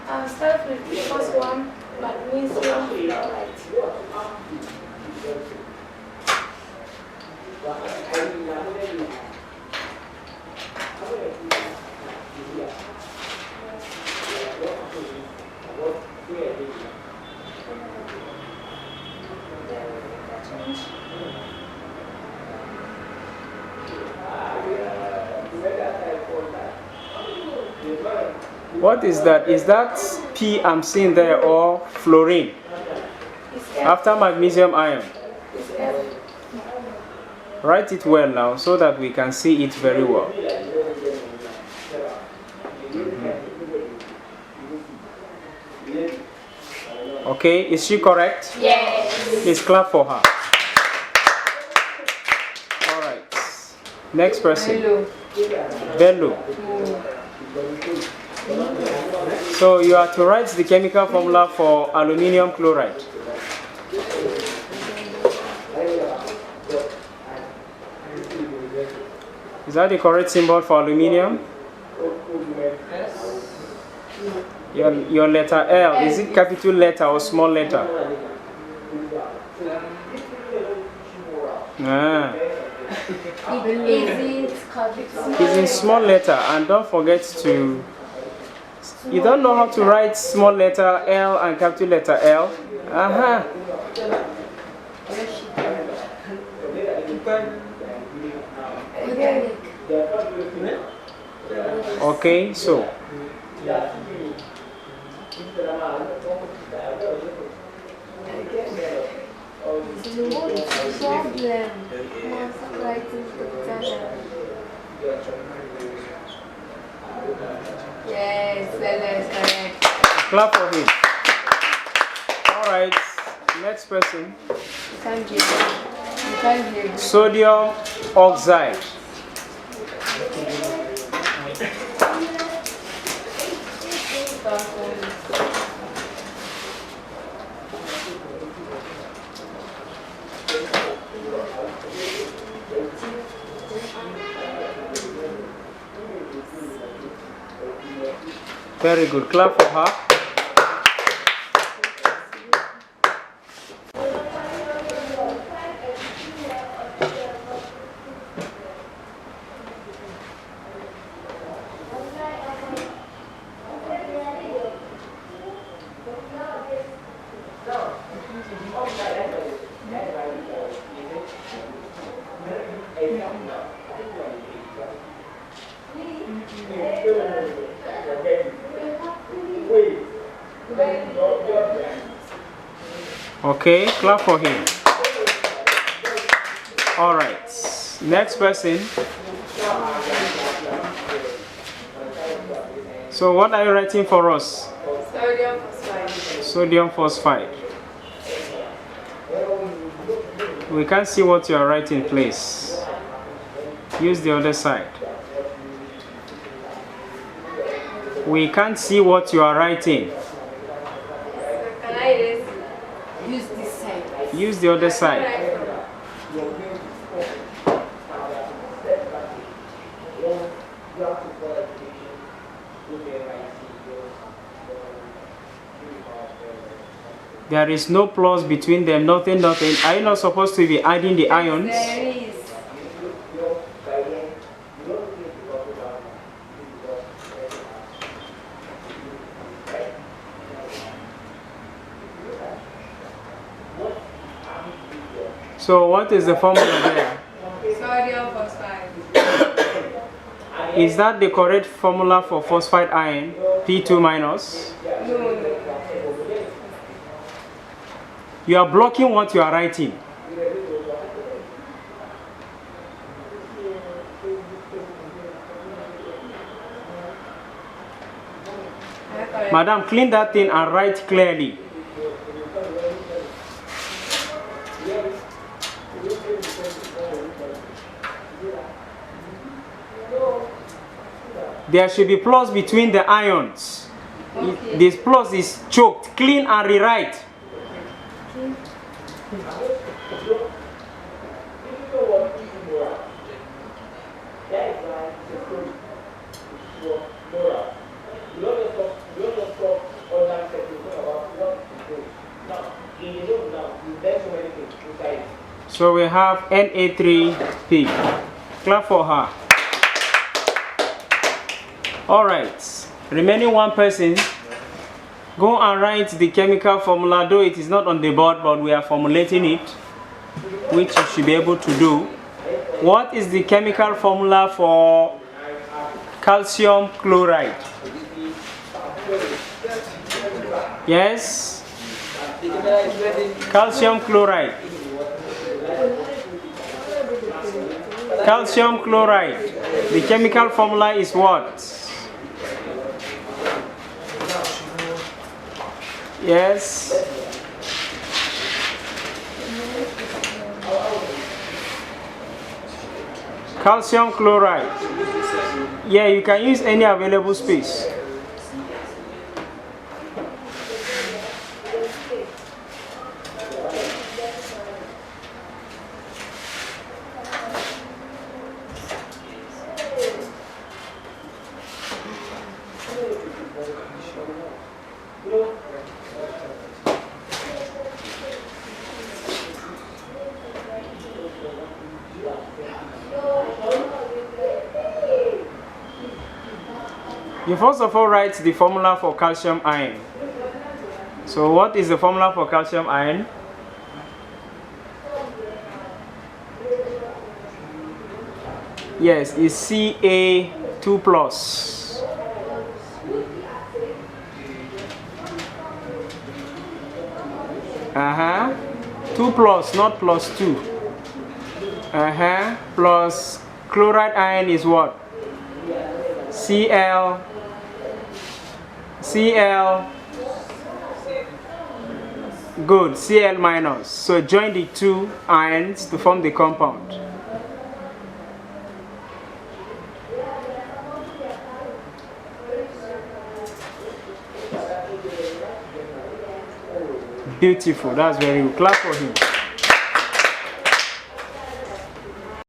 I'll start with the first one, magnesium chloride. What is that? Is that P I'm seeing there or fluorine? After magnesium ion. Write it well now so that we can see it very well. Okay, is she correct? Yes. Please clap for her. Alright. Next person. Bello. So you are to write the chemical formula for aluminium chloride. Is that the correct symbol for aluminium? Your letter L, is it capital letter or small letter? It's in small letter, and don't forget to, you don't know how to write small letter L and capital letter L? Okay, so Yes, that is correct. clap for him. Alright, next person. You can't hear. Sodium oxide. Very good. Clap for her. Okay, clap for him. Alright, next person. So what are you writing for us? Sodium phosphide. Sodium phosphide. We can't see what you are writing, please. Use the other side. We can't see what you are writing. Can I use this side? Use the other side. There is no plus between them, nothing. Are you not supposed to be adding the ions? There is. So what is the formula there? Sodium phosphide. Is that the correct formula for phosphide ion? P2 minus? No. You are blocking what you are writing. Madam, clean that thing and write clearly. There should be plus between the ions. Okay. This plus is choked. Clean and rewrite. So we have Na3P. Clap for her. Alright, remaining one person. Go and write the chemical formula, though it is not on the board, but we are formulating it, which you should be able to do. What is the chemical formula for calcium chloride? Yes? Calcium chloride. Calcium chloride. The chemical formula is what? Yes. Calcium chloride. Yeah, you can use any available space. You first of all write the formula for calcium ion. So what is the formula for calcium ion? Yes, it's Ca2+. 2 plus, not plus 2. Plus chloride ion is what? Cl. Good, Cl minus. So join the two ions to form the compound. Beautiful, that's very good. Clap for him.